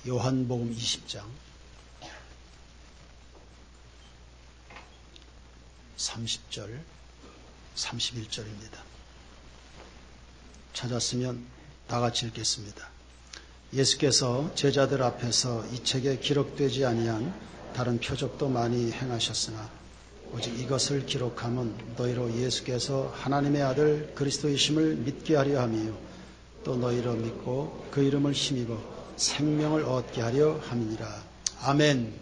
요한복음 20장 30절, 31절입니다. 찾았으면 다 같이 읽겠습니다. 예수께서 제자들 앞에서 이 책에 기록되지 아니한 다른 표적도 많이 행하셨으나 오직 이것을 기록함은 너희로 예수께서 하나님의 아들 그리스도이심을 믿게 하려 함이요 또 너희로 믿고 그 이름을 힘입어 생명을 얻게 하려 함이니라. 아멘.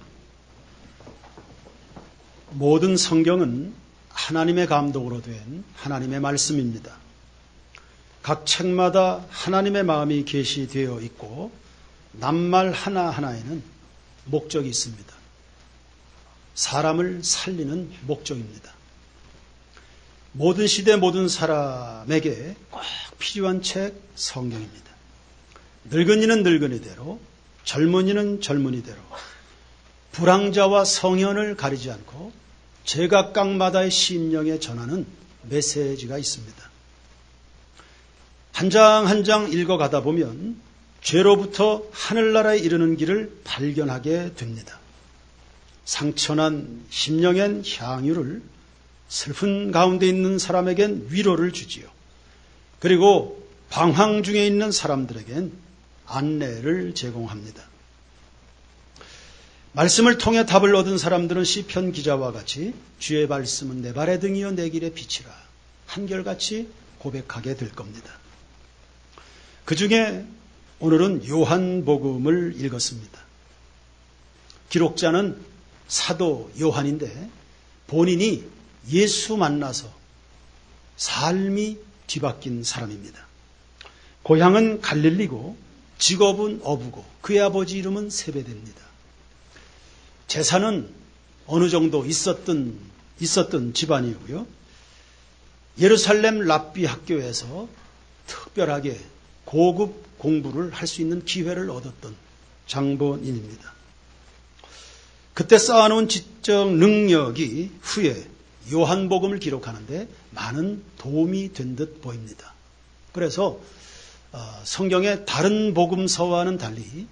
모든 성경은 하나님의 감동으로 된 하나님의 말씀입니다. 각 책마다 하나님의 마음이 계시되어 있고 낱말 하나하나에는 목적이 있습니다. 사람을 살리는 목적입니다. 모든 시대 모든 사람에게 꼭 필요한 책 성경입니다. 늙은이는 늙은이대로, 젊은이는 젊은이대로, 불황자와 성현을 가리지 않고 제각각마다의 심령에 전하는 메시지가 있습니다. 한 장 한 장 읽어가다 보면 죄로부터 하늘나라에 이르는 길을 발견하게 됩니다. 상처난 심령엔 향유를, 슬픈 가운데 있는 사람에겐 위로를 주지요. 그리고 방황 중에 있는 사람들에겐 안내를 제공합니다. 말씀을 통해 답을 얻은 사람들은 시편 기자와 같이 주의 말씀은 내 발의 등이요 내 길의 빛이라 한결같이 고백하게 될 겁니다. 그 중에 오늘은 요한복음을 읽었습니다. 기록자는 사도 요한인데 본인이 예수 만나서 삶이 뒤바뀐 사람입니다. 고향은 갈릴리고 직업은 어부고 그의 아버지 이름은 세베대입니다. 재산은 어느 정도 있었던 집안이고요. 예루살렘 랍비 학교에서 특별하게 고급 공부를 할 수 있는 기회를 얻었던 장본인입니다. 그때 쌓아놓은 지적 능력이 후에 요한복음을 기록하는데 많은 도움이 된 듯 보입니다. 그래서 성경의 다른 복음서와는 달리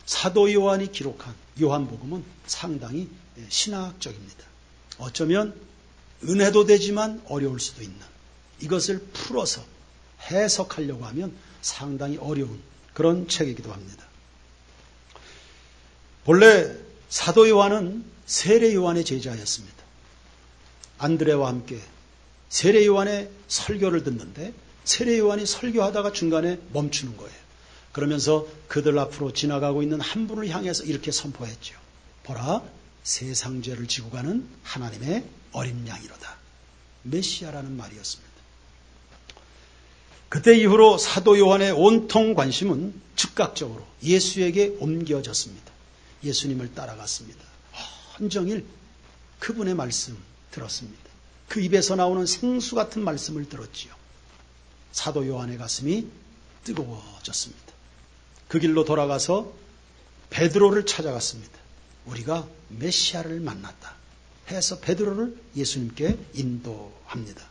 사도 요한이 기록한 요한복음은 상당히 신학적입니다. 어쩌면 은혜도 되지만 어려울 수도 있는, 이것을 풀어서 해석하려고 하면 상당히 어려운 그런 책이기도 합니다. 본래 사도 요한은 세례 요한의 제자였습니다. 안드레와 함께 세례 요한의 설교를 듣는데 세례 요한이 설교하다가 중간에 멈추는 거예요. 그러면서 그들 앞으로 지나가고 있는 한 분을 향해서 이렇게 선포했죠. 보라, 세상 죄를 지고 가는 하나님의 어린 양이로다. 메시아라는 말이었습니다. 그때 이후로 사도 요한의 온통 관심은 즉각적으로 예수에게 옮겨졌습니다. 예수님을 따라갔습니다. 온종일 그분의 말씀 들었습니다. 그 입에서 나오는 생수 같은 말씀을 들었지요. 사도 요한의 가슴이 뜨거워졌습니다. 그 길로 돌아가서 베드로를 찾아갔습니다. 우리가 메시아를 만났다 해서 베드로를 예수님께 인도합니다.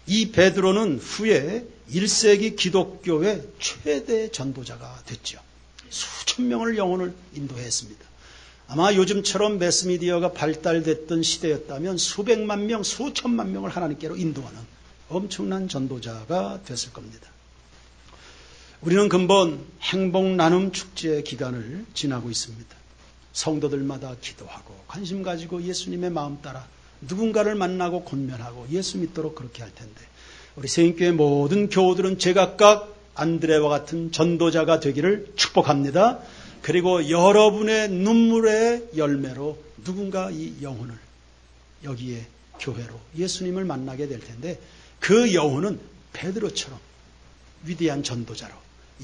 이 베드로는 후에 1세기 기독교의 최대 전도자가 됐죠. 수천 명을 영혼을 인도했습니다. 아마 요즘처럼 매스미디어가 발달됐던 시대였다면 수백만 명, 수천만 명을 하나님께로 인도하는 엄청난 전도자가 됐을 겁니다. 우리는 근본 행복 나눔 축제 기간을 지나고 있습니다. 성도들마다 기도하고 관심 가지고 예수님의 마음 따라 누군가를 만나고 권면하고 예수 믿도록 그렇게 할 텐데, 우리 세인교회 모든 교우들은 제각각 안드레와 같은 전도자가 되기를 축복합니다. 그리고 여러분의 눈물의 열매로 누군가 이 영혼을 여기에 교회로 예수님을 만나게 될 텐데, 그 영혼은 베드로처럼 위대한 전도자로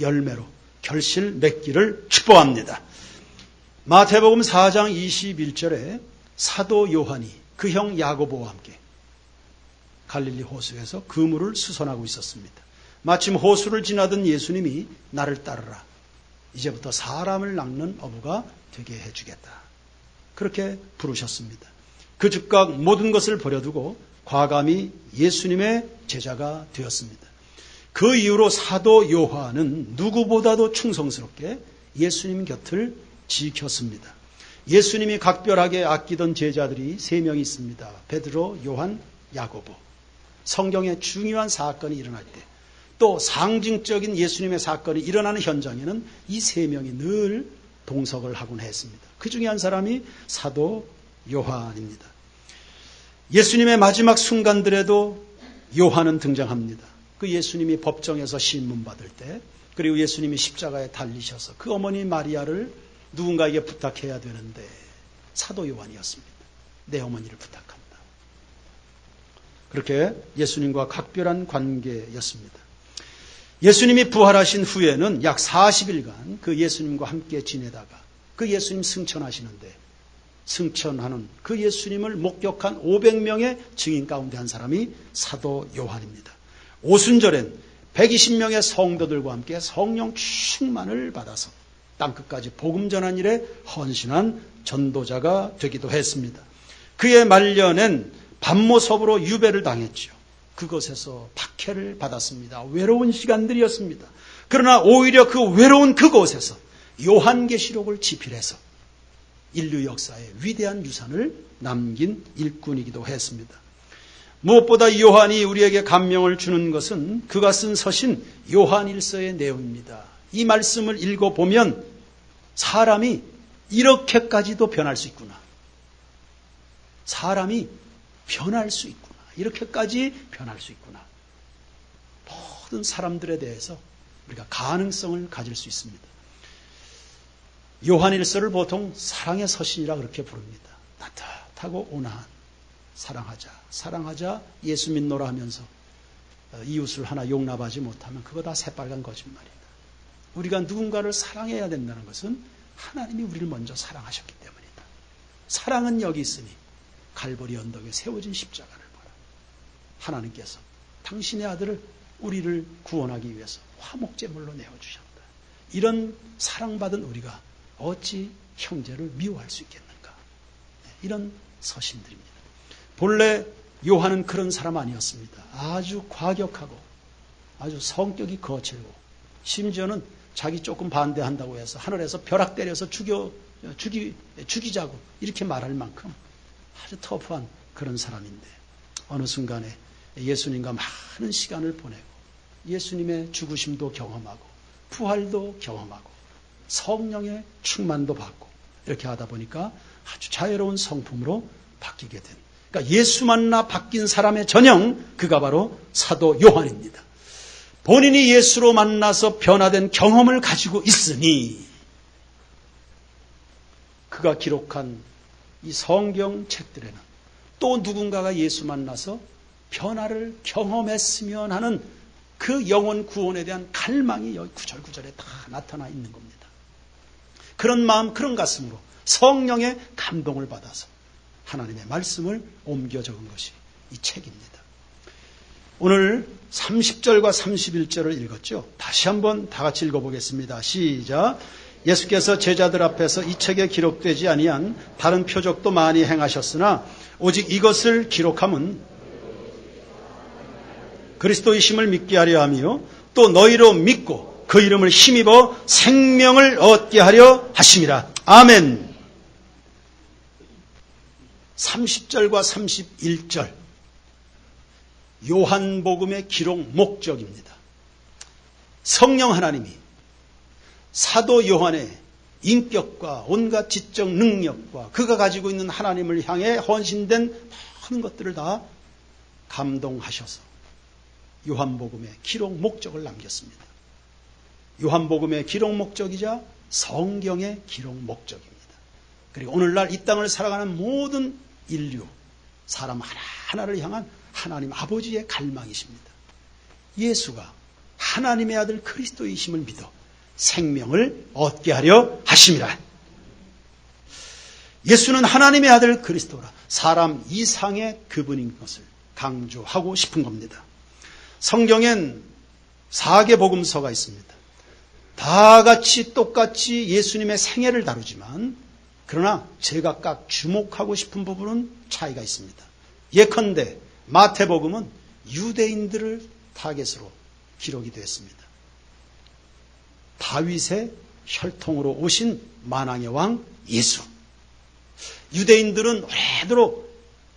열매로 결실 맺기를 축복합니다. 마태복음 4장 21절에 사도 요한이 그 형 야고보와 함께 갈릴리 호수에서 그물을 수선하고 있었습니다. 마침 호수를 지나던 예수님이 나를 따르라, 이제부터 사람을 낚는 어부가 되게 해주겠다, 그렇게 부르셨습니다. 그 즉각 모든 것을 버려두고 과감히 예수님의 제자가 되었습니다. 그 이후로 사도 요한은 누구보다도 충성스럽게 예수님 곁을 지켰습니다. 예수님이 각별하게 아끼던 제자들이 3명이 있습니다. 베드로, 요한, 야고보. 성경에 중요한 사건이 일어날 때, 또 상징적인 예수님의 사건이 일어나는 현장에는 이 3명이 늘 동석을 하곤 했습니다. 그 중에 한 사람이 사도 요한입니다. 예수님의 마지막 순간들에도 요한은 등장합니다. 그 예수님이 법정에서 신문받을 때, 그리고 예수님이 십자가에 달리셔서 그 어머니 마리아를 누군가에게 부탁해야 되는데 사도 요한이었습니다. 내 어머니를 부탁한다. 그렇게 예수님과 각별한 관계였습니다. 예수님이 부활하신 후에는 약 40일간 그 예수님과 함께 지내다가 그 예수님 승천하시는데, 승천하는 그 예수님을 목격한 500명의 증인 가운데 한 사람이 사도 요한입니다. 오순절엔 120명의 성도들과 함께 성령 충만을 받아서 땅끝까지 복음 전한 일에 헌신한 전도자가 되기도 했습니다. 그의 말년엔 반모섭으로 유배를 당했죠. 그곳에서 박해를 받았습니다. 외로운 시간들이었습니다. 그러나 오히려 그 외로운 그곳에서 요한계시록을 집필해서 인류 역사에 위대한 유산을 남긴 일꾼이기도 했습니다. 무엇보다 요한이 우리에게 감명을 주는 것은 그가 쓴 서신 요한일서의 내용입니다. 이 말씀을 읽어보면 사람이 이렇게까지도 변할 수 있구나. 사람이 변할 수 있구나. 이렇게까지 변할 수 있구나. 모든 사람들에 대해서 우리가 가능성을 가질 수 있습니다. 요한일서를 보통 사랑의 서신이라 그렇게 부릅니다. 따뜻하고 온화한 사랑하자, 사랑하자, 예수 믿노라 하면서 이웃을 하나 용납하지 못하면 그거 다 새빨간 거짓말이다. 우리가 누군가를 사랑해야 된다는 것은 하나님이 우리를 먼저 사랑하셨기 때문이다. 사랑은 여기 있으니 갈보리 언덕에 세워진 십자가를 보라. 하나님께서 당신의 아들을 우리를 구원하기 위해서 화목제물로 내어주셨다. 이런 사랑받은 우리가 어찌 형제를 미워할 수 있겠는가. 이런 서신들입니다. 본래 요한은 그런 사람 아니었습니다. 아주 과격하고 아주 성격이 거칠고 심지어는 자기 조금 반대한다고 해서 하늘에서 벼락 때려서 죽이자고 이렇게 말할 만큼 아주 터프한 그런 사람인데, 어느 순간에 예수님과 많은 시간을 보내고 예수님의 죽으심도 경험하고 부활도 경험하고 성령의 충만도 받고 이렇게 하다 보니까 아주 자유로운 성품으로 바뀌게 된, 그러니까 예수 만나 바뀐 사람의 전형, 그가 바로 사도 요한입니다. 본인이 예수로 만나서 변화된 경험을 가지고 있으니 그가 기록한 이 성경 책들에는 또 누군가가 예수 만나서 변화를 경험했으면 하는 그 영혼 구원에 대한 갈망이 여기 구절구절에 다 나타나 있는 겁니다. 그런 마음, 그런 가슴으로 성령의 감동을 받아서 하나님의 말씀을 옮겨 적은 것이 이 책입니다. 오늘 30절과 31절을 읽었죠. 다시 한번 다 같이 읽어보겠습니다. 시작. 예수께서 제자들 앞에서 이 책에 기록되지 아니한 다른 표적도 많이 행하셨으나 오직 이것을 기록함은 그리스도이심을 믿게 하려 하며 또 너희로 믿고 그 이름을 힘입어 생명을 얻게 하려 하심이라. 아멘. 30절과 31절 요한복음의 기록 목적입니다. 성령 하나님이 사도 요한의 인격과 온갖 지적 능력과 그가 가지고 있는 하나님을 향해 헌신된 모든 것들을 다 감동하셔서 요한복음의 기록 목적을 남겼습니다. 요한복음의 기록 목적이자 성경의 기록 목적입니다. 그리고 오늘날 이 땅을 살아가는 모든 인류, 사람 하나하나를 향한 하나님 아버지의 갈망이십니다. 예수가 하나님의 아들 그리스도이심을 믿어 생명을 얻게 하려 하심이라. 예수는 하나님의 아들 그리스도라, 사람 이상의 그분인 것을 강조하고 싶은 겁니다. 성경엔 4개 복음서가 있습니다. 다 같이 똑같이 예수님의 생애를 다루지만 그러나 제각각 주목하고 싶은 부분은 차이가 있습니다. 예컨대 마태복음은 유대인들을 타겟으로 기록이 되었습니다. 다윗의 혈통으로 오신 만왕의 왕 예수. 유대인들은 오래도록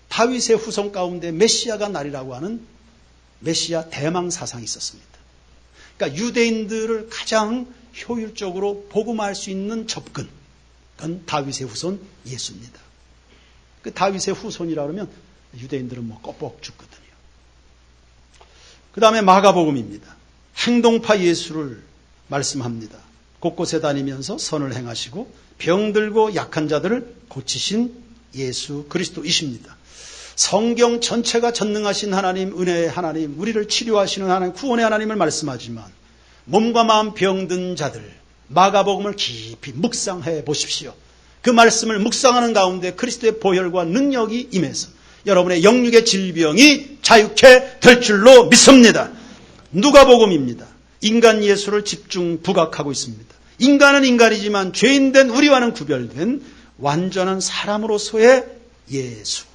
다윗의 후손 가운데 메시아가 나리라고 하는 메시아 대망 사상이 있었습니다. 그러니까 유대인들을 가장 효율적으로 복음할 수 있는 접근, 그건 다윗의 후손 예수입니다. 그 다윗의 후손이라 그러면 유대인들은 뭐 껍벅 죽거든요. 그 다음에 마가복음입니다. 행동파 예수를 말씀합니다. 곳곳에 다니면서 선을 행하시고 병들고 약한 자들을 고치신 예수 그리스도이십니다. 성경 전체가 전능하신 하나님, 은혜의 하나님, 우리를 치료하시는 하나님, 구원의 하나님을 말씀하지만 몸과 마음 병든 자들, 마가복음을 깊이 묵상해 보십시오. 그 말씀을 묵상하는 가운데 그리스도의 보혈과 능력이 임해서 여러분의 영육의 질병이 자유케 될 줄로 믿습니다. 누가복음입니다. 인간 예수를 집중 부각하고 있습니다. 인간은 인간이지만 죄인된 우리와는 구별된 완전한 사람으로서의 예수.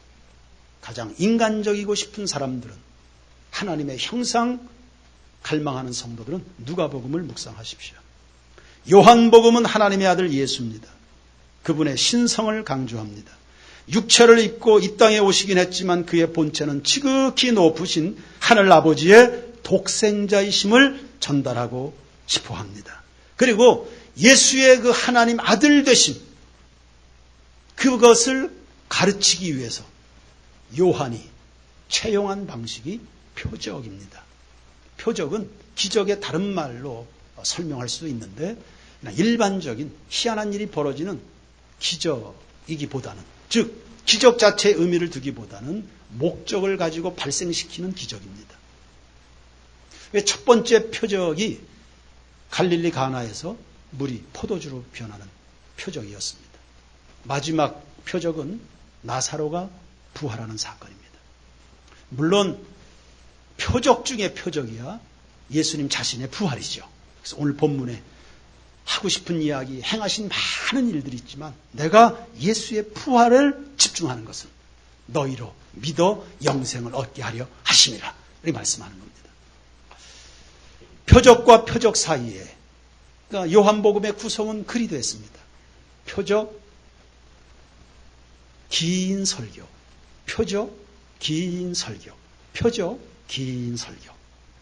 가장 인간적이고 싶은 사람들은, 하나님의 형상 갈망하는 성도들은 누가복음을 묵상하십시오. 요한복음은 하나님의 아들 예수입니다. 그분의 신성을 강조합니다. 육체를 입고 이 땅에 오시긴 했지만 그의 본체는 지극히 높으신 하늘 아버지의 독생자이심을 전달하고 싶어 합니다. 그리고 예수의 그 하나님 아들 되심, 그것을 가르치기 위해서 요한이 채용한 방식이 표적입니다. 표적은 기적의 다른 말로 설명할 수도 있는데 일반적인 희한한 일이 벌어지는 기적이기보다는, 즉 기적 자체의 의미를 두기보다는 목적을 가지고 발생시키는 기적입니다. 첫 번째 표적이 갈릴리 가나에서 물이 포도주로 변하는 표적이었습니다. 마지막 표적은 나사로가 부활하는 사건입니다. 물론 표적 중에 표적이야 예수님 자신의 부활이죠. 그래서 오늘 본문에 하고 싶은 이야기, 행하신 많은 일들이 있지만 내가 예수의 부활을 집중하는 것은 너희로 믿어 영생을 얻게 하려 하심이라, 이렇게 말씀하는 겁니다. 표적과 표적 사이에, 그러니까 요한복음의 구성은 그리 됐습니다. 표적, 긴 설교, 표적, 긴 설교, 표적, 긴 설교.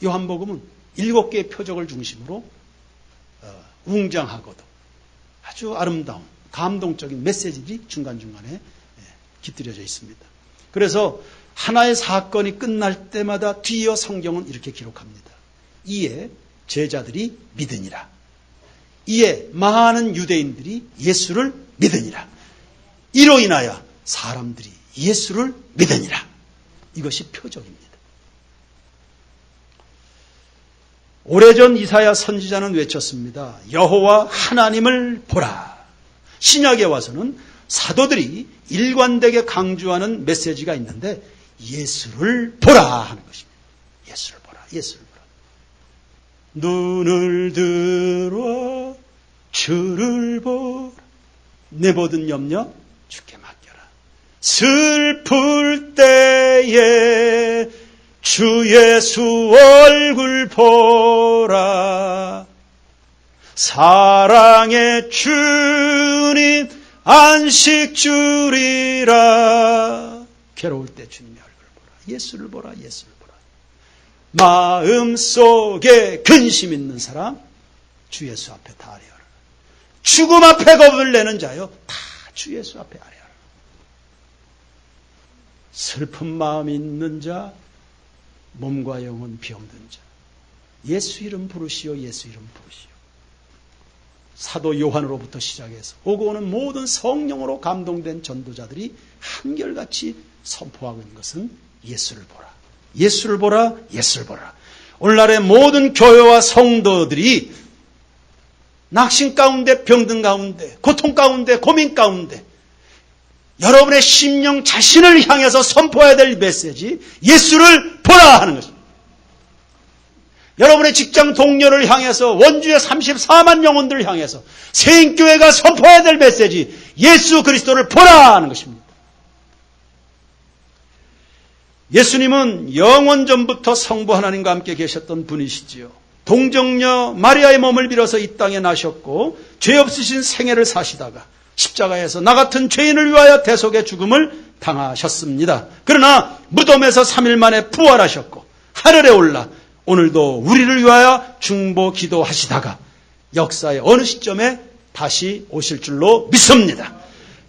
요한복음은 7개의 표적을 중심으로 웅장하고도 아주 아름다운 감동적인 메시지들이 중간중간에 깃들여져 있습니다. 그래서 하나의 사건이 끝날 때마다 뒤이어 성경은 이렇게 기록합니다. 이에 제자들이 믿으니라. 이에 많은 유대인들이 예수를 믿으니라. 이로 인하여 사람들이 예수를 믿으니라. 이것이 표적입니다. 오래전 이사야 선지자는 외쳤습니다. 여호와 하나님을 보라. 신약에 와서는 사도들이 일관되게 강조하는 메시지가 있는데 예수를 보라 하는 것입니다. 예수를 보라. 예수를 보라. 눈을 들어 주를 보라. 내 모든 염려 주께 맡겨라. 슬플 때에 주 예수 얼굴 보라. 사랑의 주님 안식 주리라. 괴로울 때 주님의 얼굴 보라. 예수를 보라. 예수를 보라. 마음속에 근심 있는 사람 주 예수 앞에 다 아뢰어라. 죽음 앞에 겁을 내는 자요 다 주 예수 앞에 아뢰어라. 슬픈 마음 있는 자, 몸과 영혼 병든 자, 예수 이름 부르시오. 예수 이름 부르시오. 사도 요한으로부터 시작해서 오고 오는 모든 성령으로 감동된 전도자들이 한결같이 선포하고 있는 것은 예수를 보라. 예수를 보라. 예수를 보라. 오늘날의 모든 교회와 성도들이 낙심 가운데, 병든 가운데, 고통 가운데, 고민 가운데 여러분의 심령 자신을 향해서 선포해야 될 메시지, 예수를 보라 하는 것입니다. 여러분의 직장 동료를 향해서, 원주의 34만 영혼들을 향해서 세인교회가 선포해야 될 메시지, 예수 그리스도를 보라 하는 것입니다. 예수님은 영원 전부터 성부 하나님과 함께 계셨던 분이시지요. 동정녀 마리아의 몸을 빌어서 이 땅에 나셨고 죄 없으신 생애를 사시다가 십자가에서 나 같은 죄인을 위하여 대속의 죽음을 당하셨습니다. 그러나 무덤에서 3일 만에 부활하셨고 하늘에 올라 오늘도 우리를 위하여 중보 기도하시다가 역사의 어느 시점에 다시 오실 줄로 믿습니다.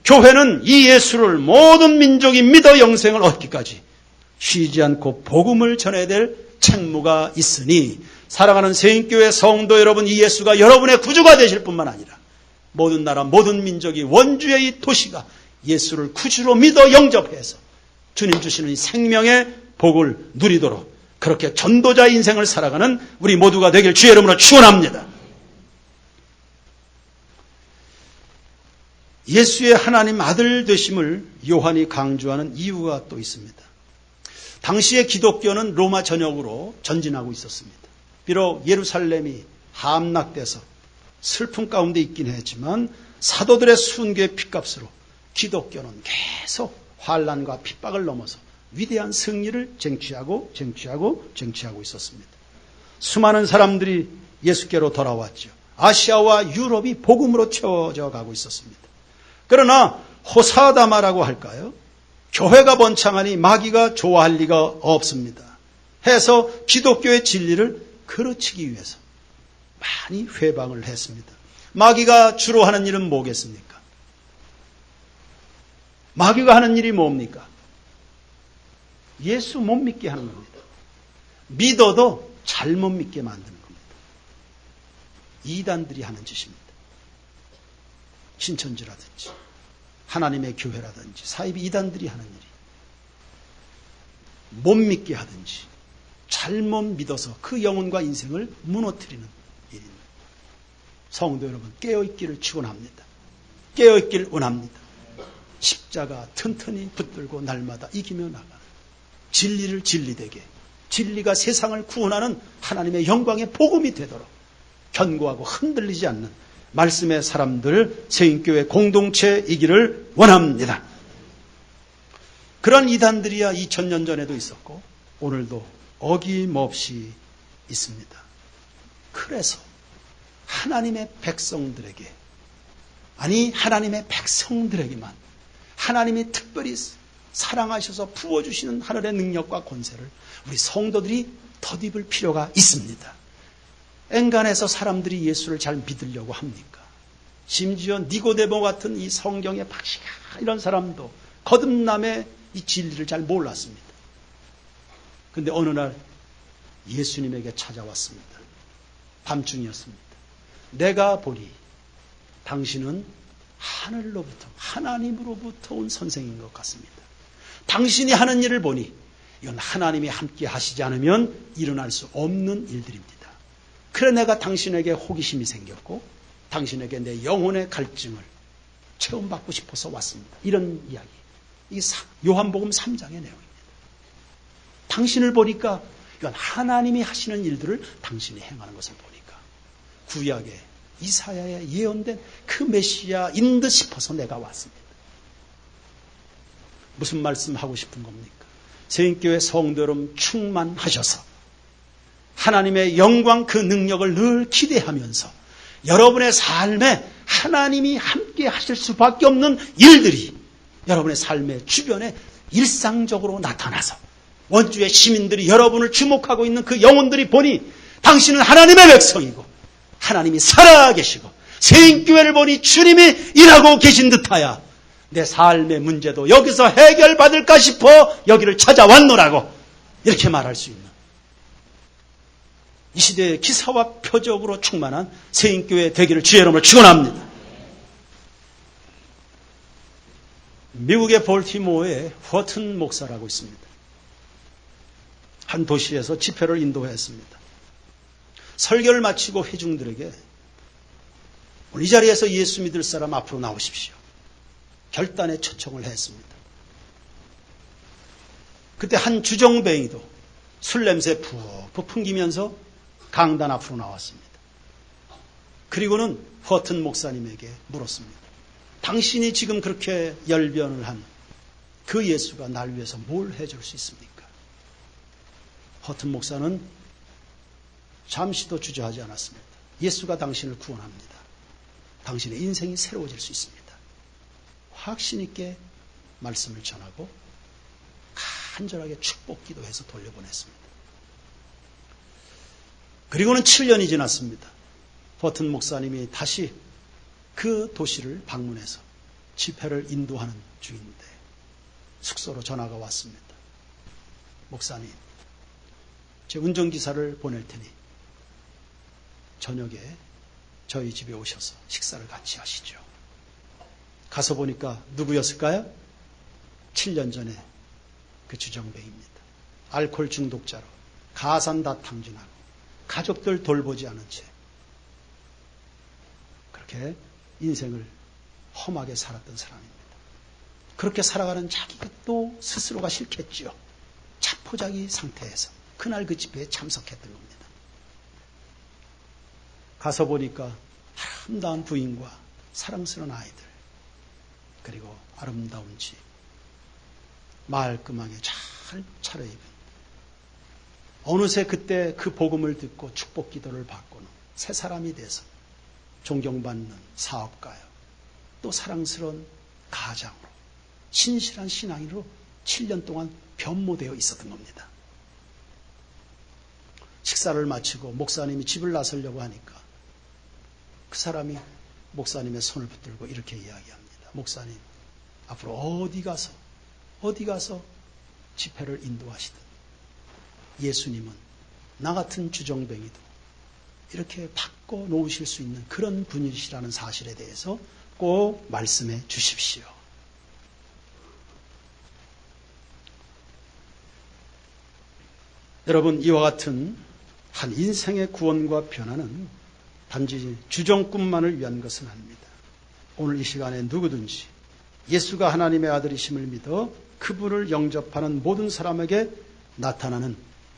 교회는 이 예수를 모든 민족이 믿어 영생을 얻기까지 쉬지 않고 복음을 전해야 될 책무가 있으니 사랑하는 세인교회 성도 여러분, 이 예수가 여러분의 구주가 되실 뿐만 아니라 모든 나라 모든 민족이 원주의 이 도시가 예수를 구주로 믿어 영접해서 주님 주시는 이 생명의 복을 누리도록 그렇게 전도자 인생을 살아가는 우리 모두가 되길 주의 이름으로 축원합니다. 예수의 하나님 아들 되심을 요한이 강조하는 이유가 또 있습니다. 당시의 기독교는 로마 전역으로 전진하고 있었습니다. 비록 예루살렘이 함락돼서 슬픔 가운데 있긴 했지만 사도들의 순교의 핏값으로 기독교는 계속 환난과 핍박을 넘어서 위대한 승리를 쟁취하고 있었습니다. 수많은 사람들이 예수께로 돌아왔죠. 아시아와 유럽이 복음으로 채워져 가고 있었습니다. 그러나 호사다마라고 할까요? 교회가 번창하니 마귀가 좋아할 리가 없습니다. 해서 기독교의 진리를 그르치기 위해서 많이 회방을 했습니다. 마귀가 주로 하는 일은 뭐겠습니까? 마귀가 하는 일이 뭡니까? 예수 못 믿게 하는 겁니다. 믿어도 잘못 믿게 만드는 겁니다. 이단들이 하는 짓입니다. 신천지라든지 하나님의 교회라든지 사이비 이단들이 하는 일이 못 믿게 하든지 잘못 믿어서 그 영혼과 인생을 무너뜨리는 일입니다. 성도 여러분, 깨어있기를 축원합니다. 깨어있기를 원합니다. 십자가 튼튼히 붙들고 날마다 이기며 나가는 진리를 진리되게, 진리가 세상을 구원하는 하나님의 영광의 복음이 되도록 견고하고 흔들리지 않는 말씀의 사람들, 세인교회 공동체이기를 원합니다. 그런 이단들이야 2000년 전에도 있었고 오늘도 어김없이 있습니다. 그래서 하나님의 백성들에게, 아니 하나님의 백성들에게만 하나님이 특별히 사랑하셔서 부어주시는 하늘의 능력과 권세를 우리 성도들이 덧입을 필요가 있습니다. 엔간해서 사람들이 예수를 잘 믿으려고 합니까? 심지어 니고데모 같은 이 성경의 박시가 이런 사람도 거듭남의 이 진리를 잘 몰랐습니다. 그런데 어느 날 예수님에게 찾아왔습니다. 밤중이었습니다. 내가 보니 당신은 하늘로부터, 하나님으로부터 온 선생인 것 같습니다. 당신이 하는 일을 보니 이건 하나님이 함께 하시지 않으면 일어날 수 없는 일들입니다. 그래 내가 당신에게 호기심이 생겼고 당신에게 내 영혼의 갈증을 체험받고 싶어서 왔습니다. 이런 이야기. 이게 요한복음 3장의 내용입니다. 당신을 보니까 이건 하나님이 하시는 일들을 당신이 행하는 것을 보니까 구약의 이사야에 예언된 그 메시아인 듯 싶어서 내가 왔습니다. 무슨 말씀하고 싶은 겁니까? 세인교회 성도 여러분 충만하셔서 하나님의 영광 그 능력을 늘 기대하면서 여러분의 삶에 하나님이 함께 하실 수밖에 없는 일들이 여러분의 삶의 주변에 일상적으로 나타나서 원주의 시민들이 여러분을 주목하고 있는 그 영혼들이 보니 당신은 하나님의 백성이고 하나님이 살아계시고 세인교회를 보니 주님이 일하고 계신 듯하여 내 삶의 문제도 여기서 해결받을까 싶어 여기를 찾아왔노라고 이렇게 말할 수 있는 이 시대의 기사와 표적으로 충만한 세인교회 되기를 주의 이름으로 축원합니다. 미국의 볼티모어에 허튼 목사라고 있습니다. 한 도시에서 집회를 인도했습니다. 설교를 마치고 회중들에게 오늘 이 자리에서 예수 믿을 사람 앞으로 나오십시오. 결단의 초청을 했습니다. 그때 한 주정뱅이도 술 냄새 푹푹 풍기면서 강단 앞으로 나왔습니다. 그리고는 허튼 목사님에게 물었습니다. 당신이 지금 그렇게 열변을 한 그 예수가 날 위해서 뭘 해줄 수 있습니까? 허튼 목사는 잠시도 주저하지 않았습니다. 예수가 당신을 구원합니다. 당신의 인생이 새로워질 수 있습니다. 확신 있게 말씀을 전하고 간절하게 축복 기도해서 돌려보냈습니다. 그리고는 7년이 지났습니다. 버튼 목사님이 다시 그 도시를 방문해서 집회를 인도하는 중인데 숙소로 전화가 왔습니다. 목사님, 제 운전기사를 보낼 테니 저녁에 저희 집에 오셔서 식사를 같이 하시죠. 가서 보니까 누구였을까요? 7년 전에 그 주정뱅입니다. 알코올 중독자로 가산다탕진하고 가족들 돌보지 않은 채 그렇게 인생을 험하게 살았던 사람입니다. 그렇게 살아가는 자기도 스스로가 싫겠지요. 자포자기 상태에서 그날 그 집회에 참석했던 겁니다. 가서 보니까 아름다운 부인과 사랑스러운 아이들, 그리고 아름다운 집, 말끔하게 잘 차려입은, 어느새 그때 그 복음을 듣고 축복 기도를 받고는 새 사람이 돼서 존경받는 사업가요, 또 사랑스러운 가장으로 신실한 신앙인으로 7년 동안 변모되어 있었던 겁니다. 식사를 마치고 목사님이 집을 나서려고 하니까 그 사람이 목사님의 손을 붙들고 이렇게 이야기합니다. 목사님, 앞으로 어디 가서 집회를 인도하시든 예수님은 나 같은 주정뱅이도 이렇게 바꿔 놓으실 수 있는 그런 분이시라는 사실에 대해서 꼭 말씀해 주십시오. 여러분, 이와 같은 한 인생의 구원과 변화는 단지 주정꾼만을 위한 것은 아닙니다. 오늘 이 시간에 누구든지 예수가 하나님의 아들이심을 믿어 그분을 영접하는 모든 사람에게 나타나는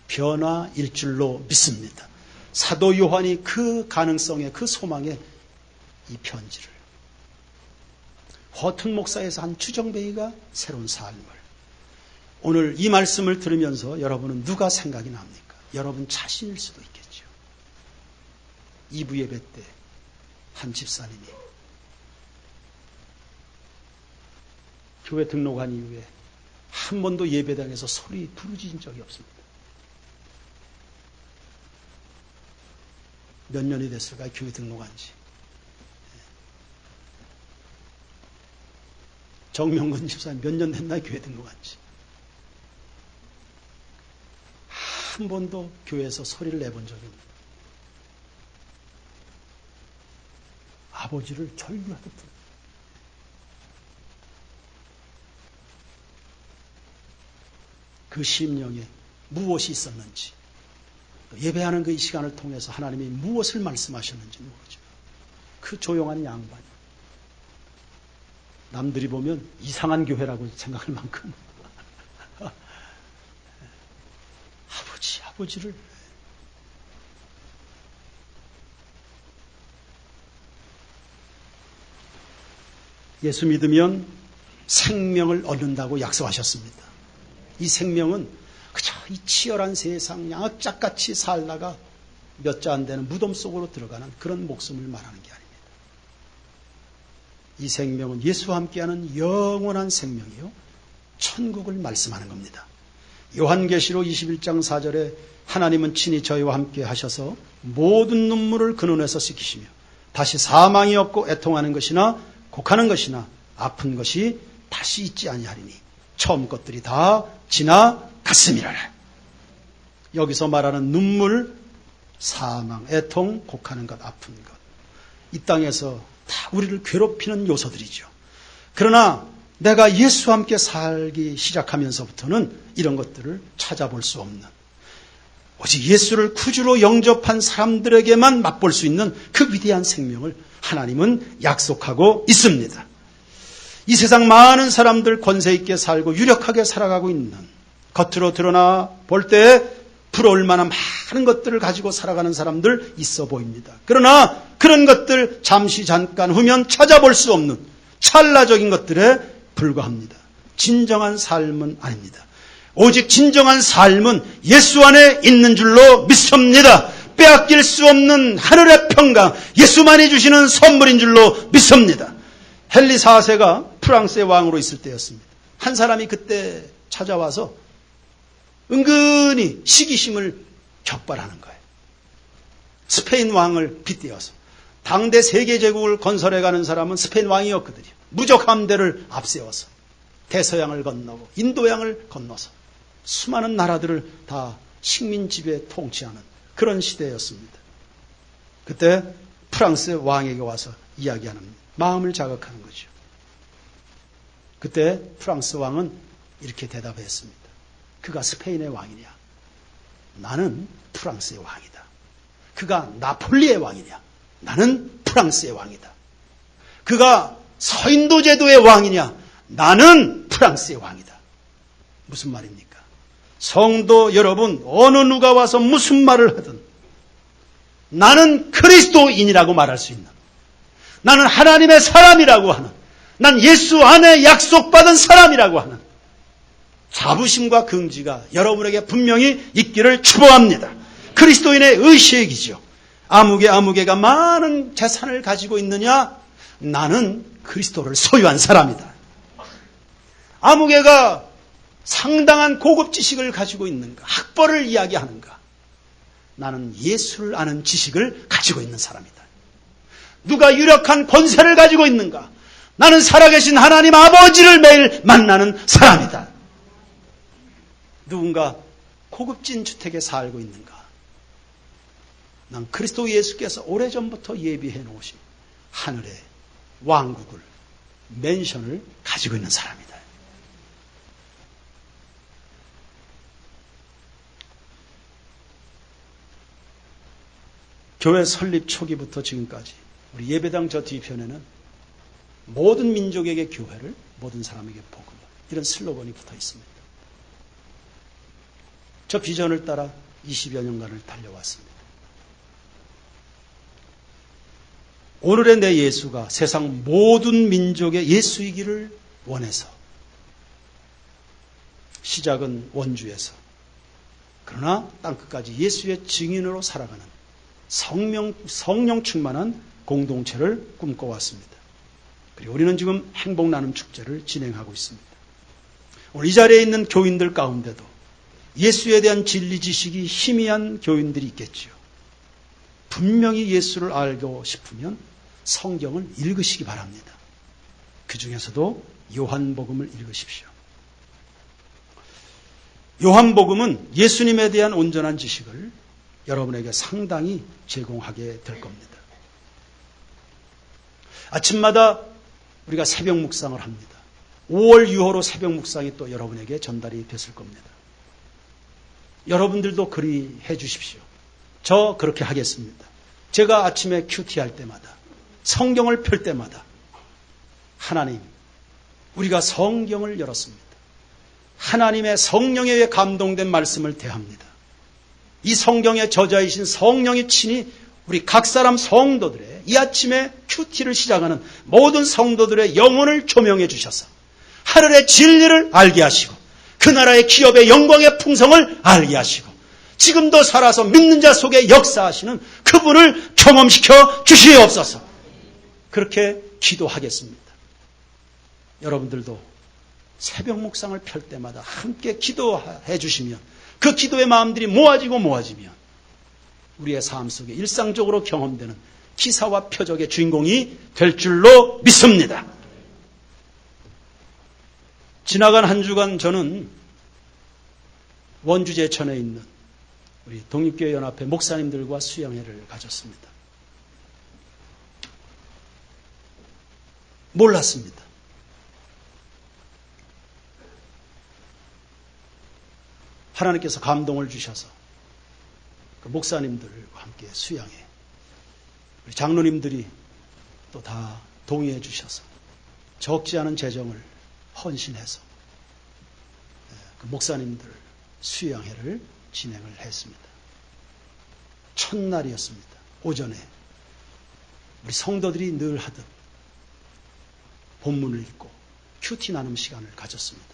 변화일 줄로 믿습니다. 사도 요한이 그 가능성에, 그 소망에 이 편지를, 허튼 목사에서 한 주정뱅이가 새로운 삶을, 오늘 이 말씀을 들으면서 여러분은 누가 생각이 납니까? 여러분 자신일 수도 있겠죠. 2부 예배 때 한 집사님이 교회 등록한 이후에 한 번도 예배당에서 소리 부르짖은 적이 없습니다. 몇 년이 됐을까요? 교회 등록한 지. 정명근 집사님 몇 년 됐나요? 교회 등록한 지. 한 번도 교회에서 소리를 내본 적이 없습니다. 아버지를 절규하듯 그 심령에 무엇이 있었는지, 예배하는 그 시간을 통해서 하나님이 무엇을 말씀하셨는지 모르죠. 그 조용한 양반이 남들이 보면 이상한 교회라고 생각할 만큼 아버지를 예수 믿으면 생명을 얻는다고 약속하셨습니다. 이 생명은 그저 이 치열한 세상 양악짝같이 살다가 몇 자 안 되는 무덤 속으로 들어가는 그런 목숨을 말하는 게 아닙니다. 이 생명은 예수와 함께하는 영원한 생명이요, 천국을 말씀하는 겁니다. 요한계시록 21장 4절에 하나님은 친히 저희와 함께 하셔서 모든 눈물을 그 눈에서 씻기시며 다시 사망이 없고 애통하는 것이나 곡하는 것이나 아픈 것이 다시 있지 아니하리니 처음 것들이 다 지나갔음이라. 여기서 말하는 눈물, 사망, 애통, 곡하는 것, 아픈 것, 이 땅에서 다 우리를 괴롭히는 요소들이죠. 그러나 내가 예수와 함께 살기 시작하면서부터는 이런 것들을 찾아볼 수 없는, 오직 예수를 구주로 영접한 사람들에게만 맛볼 수 있는 그 위대한 생명을 하나님은 약속하고 있습니다. 이 세상 많은 사람들 권세 있게 살고 유력하게 살아가고 있는, 겉으로 드러나 볼 때 부러울 만한 많은 것들을 가지고 살아가는 사람들 있어 보입니다. 그러나 그런 것들 잠시 잠깐 후면 찾아볼 수 없는 찰나적인 것들에 불과합니다. 진정한 삶은 아닙니다. 오직 진정한 삶은 예수 안에 있는 줄로 믿습니다. 빼앗길 수 없는 하늘의 평강, 예수만이 주시는 선물인 줄로 믿습니다. 헨리 4세가 프랑스의 왕으로 있을 때였습니다. 한 사람이 그때 찾아와서 은근히 시기심을 격발하는 거예요. 스페인 왕을 빗대어서. 당대 세계제국을 건설해가는 사람은 스페인 왕이었거든요. 무적 함대를 앞세워서 대서양을 건너고 인도양을 건너서 수많은 나라들을 다 식민 지배 통치하는 그런 시대였습니다. 그때 프랑스 왕에게 와서 이야기하는 마음을 자극하는 거죠. 그때 프랑스 왕은 이렇게 대답했습니다. 그가 스페인의 왕이냐? 나는 프랑스의 왕이다. 그가 나폴리의 왕이냐? 나는 프랑스의 왕이다. 그가 서인도 제도의 왕이냐? 나는 프랑스의 왕이다. 무슨 말입니까? 성도 여러분, 어느 누가 와서 무슨 말을 하든 나는 그리스도인이라고 말할 수 있는, 나는 하나님의 사람이라고 하는, 난 예수 안에 약속받은 사람이라고 하는 자부심과 긍지가 여러분에게 분명히 있기를 축복합니다. 그리스도인의 의식이죠. 아무개가 많은 재산을 가지고 있느냐? 나는 그리스도를 소유한 사람이다. 아무개가 상당한 고급 지식을 가지고 있는가? 학벌을 이야기하는가? 나는 예수를 아는 지식을 가지고 있는 사람이다. 누가 유력한 권세를 가지고 있는가? 나는 살아계신 하나님 아버지를 매일 만나는 사람이다. 누군가 고급진 주택에 살고 있는가? 난 그리스도 예수께서 오래전부터 예비해 놓으신 하늘의 왕국을, 맨션을 가지고 있는 사람이다. 교회 설립 초기부터 지금까지 우리 예배당 저 뒤편에는 모든 민족에게 교회를, 모든 사람에게 복음을, 이런 슬로건이 붙어 있습니다. 저 비전을 따라 20여 년간을 달려왔습니다. 오늘의 내 예수가 세상 모든 민족의 예수이기를 원해서, 시작은 원주에서, 그러나 땅끝까지 예수의 증인으로 살아가는 성령 충만한 공동체를 꿈꿔왔습니다. 그리고 우리는 지금 행복 나눔 축제를 진행하고 있습니다. 오늘 이 자리에 있는 교인들 가운데도 예수에 대한 진리 지식이 희미한 교인들이 있겠지요. 분명히 예수를 알고 싶으면 성경을 읽으시기 바랍니다. 그 중에서도 요한복음을 읽으십시오. 요한복음은 예수님에 대한 온전한 지식을 여러분에게 상당히 제공하게 될 겁니다. 아침마다 우리가 새벽 묵상을 합니다. 5월 6호로 새벽 묵상이 또 여러분에게 전달이 됐을 겁니다. 여러분들도 그리 해 주십시오. 저 그렇게 하겠습니다. 제가 아침에 큐티할 때마다, 성경을 펼 때마다 하나님, 우리가 성경을 열었습니다. 하나님의 성령에 의해 감동된 말씀을 대합니다. 이 성경의 저자이신 성령이 친히 우리 각 사람 성도들의 이 아침에 큐티를 시작하는 모든 성도들의 영혼을 조명해 주셔서 하늘의 진리를 알게 하시고 그 나라의 기업의 영광의 풍성을 알게 하시고 지금도 살아서 믿는 자 속에 역사하시는 그분을 경험시켜 주시옵소서. 그렇게 기도하겠습니다. 여러분들도 새벽 묵상을 펼 때마다 함께 기도해 주시면 그 기도의 마음들이 모아지면 우리의 삶 속에 일상적으로 경험되는 기사와 표적의 주인공이 될 줄로 믿습니다. 지나간 한 주간 저는 원주 제천에 있는 우리 독립교회 연합회 목사님들과 수양회를 가졌습니다. 몰랐습니다. 하나님께서 감동을 주셔서 그 목사님들과 함께 수양회, 우리 장로님들이 또 다 동의해 주셔서 적지 않은 재정을 헌신해서 그 목사님들 수양회를 진행을 했습니다. 첫날이었습니다. 오전에 우리 성도들이 늘 하듯 본문을 읽고 큐티 나눔 시간을 가졌습니다.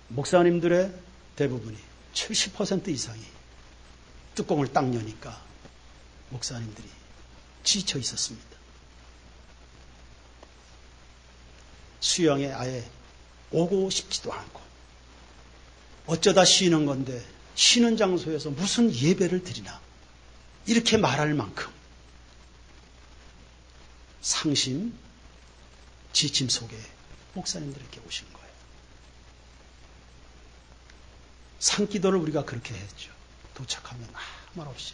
목사님들의 대부분이 70% 이상이 뚜껑을 딱 여니까 목사님들이 지쳐 있었습니다. 수영에 아예 오고 싶지도 않고 어쩌다 쉬는 건데 쉬는 장소에서 무슨 예배를 드리나 이렇게 말할 만큼 상심, 지침 속에 목사님들에게 오신 거예요. 산기도를 우리가 그렇게 했죠. 도착하면 아무 말 없이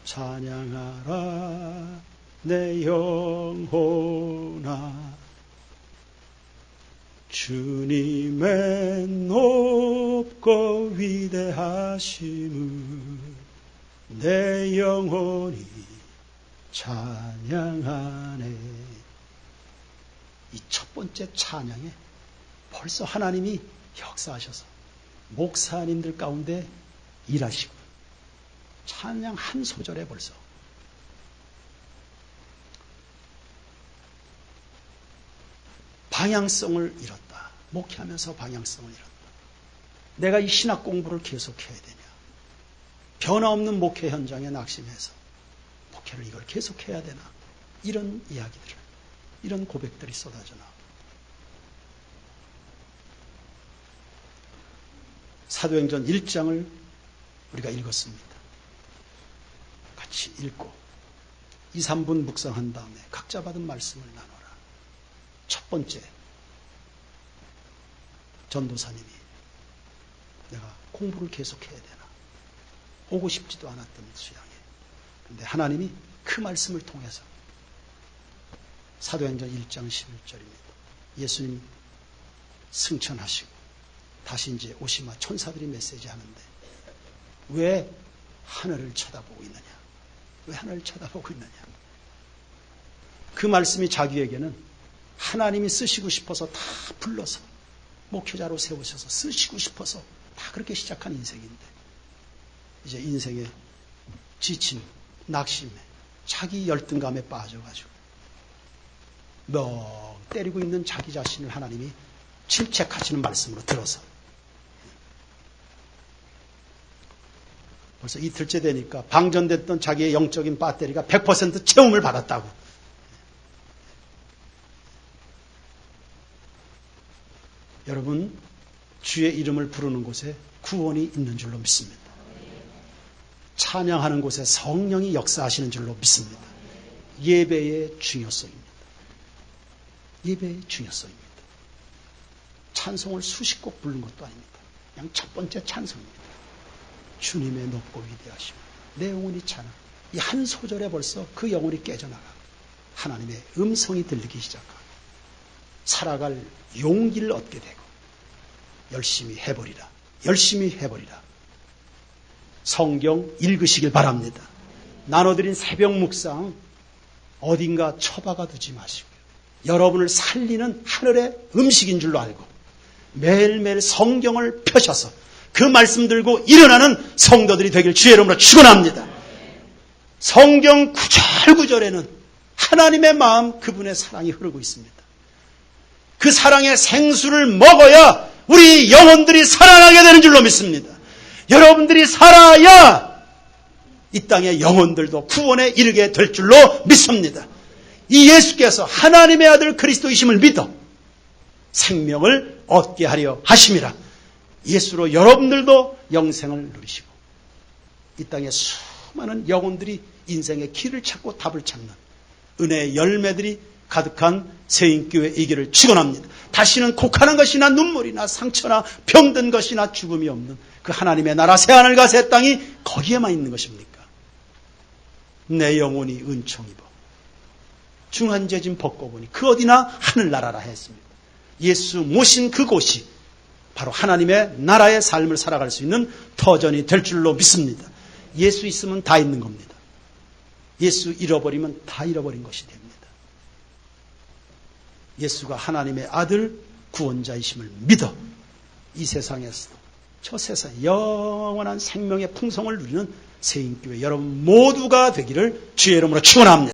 찬양하라 내 영혼아 주님의 높고 위대하심을 내 영혼이 찬양하네. 이 첫 번째 찬양에 벌써 하나님이 역사하셔서 목사님들 가운데 일하시고 찬양 한 소절에 벌써 방향성을 잃었다. 목회하면서 방향성을 잃었다. 내가 이 신학 공부를 계속해야 되냐. 변화없는 목회 현장에 낙심해서 목회를 이걸 계속해야 되나. 이런 이야기들을, 이런 고백들이 쏟아져 나옵니다. 사도행전 1장을 우리가 읽었습니다. 같이 읽고 2, 3분 묵상한 다음에 각자 받은 말씀을 나눠라. 첫 번째, 전도사님이 내가 공부를 계속해야 되나. 오고 싶지도 않았던 수양에. 그런데 하나님이 그 말씀을 통해서 사도행전 1장 11절입니다. 예수님 승천하시고 다시 이제 오시마 천사들이 메시지 하는데 왜 하늘을 쳐다보고 있느냐? 왜 하늘을 쳐다보고 있느냐? 그 말씀이 자기에게는 하나님이 쓰시고 싶어서 다 불러서 목회자로 세우셔서 쓰시고 싶어서 다 그렇게 시작한 인생인데 이제 인생의 지침, 낙심에 자기 열등감에 빠져가지고 너 때리고 있는 자기 자신을 하나님이 질책하시는 말씀으로 들어서 벌써 이틀째 되니까 방전됐던 자기의 영적인 배터리가 100% 채움을 받았다고. 여러분, 주의 이름을 부르는 곳에 구원이 있는 줄로 믿습니다. 찬양하는 곳에 성령이 역사하시는 줄로 믿습니다. 예배의 중요성입니다. 예배의 중요성입니다. 찬송을 수십 곡 부르는 것도 아닙니다. 그냥 첫 번째 찬송입니다. 주님의 높고 위대하심, 내 영혼이 찬양. 이 한 소절에 벌써 그 영혼이 깨져나가고 하나님의 음성이 들리기 시작하고 살아갈 용기를 얻게 되고 열심히 해버리라. 열심히 해버리라. 성경 읽으시길 바랍니다. 나눠드린 새벽 묵상 어딘가 처박아 두지 마시고요. 여러분을 살리는 하늘의 음식인 줄로 알고 매일매일 성경을 펴셔서 그 말씀 들고 일어나는 성도들이 되길 주의 이름으로 축원합니다. 성경 구절구절에는 하나님의 마음, 그분의 사랑이 흐르고 있습니다. 그 사랑의 생수를 먹어야 우리 영혼들이 살아나게 되는 줄로 믿습니다. 여러분들이 살아야 이 땅의 영혼들도 구원에 이르게 될 줄로 믿습니다. 이 예수께서 하나님의 아들 그리스도이심을 믿어 생명을 얻게 하려 하심이라. 예수로 여러분들도 영생을 누리시고 이 땅에 수많은 영혼들이 인생의 길을 찾고 답을 찾는 은혜의 열매들이 가득한 세인교회이기를 축원합니다. 다시는 곡하는 것이나 눈물이나 상처나 병든 것이나 죽음이 없는 그 하나님의 나라 새하늘과 새 땅이 거기에만 있는 것입니까? 내 영혼이 은총 입어 중한죄짐 벗고 보니 그 어디나 하늘나라라 했습니다. 예수 모신 그곳이 바로 하나님의 나라의 삶을 살아갈 수 있는 터전이 될 줄로 믿습니다. 예수 있으면 다 있는 겁니다. 예수 잃어버리면 다 잃어버린 것이 됩니다. 예수가 하나님의 아들 구원자이심을 믿어 이 세상에서도 저 세상 영원한 생명의 풍성을 누리는 세인교회 여러분 모두가 되기를 주의 이름으로 축원합니다.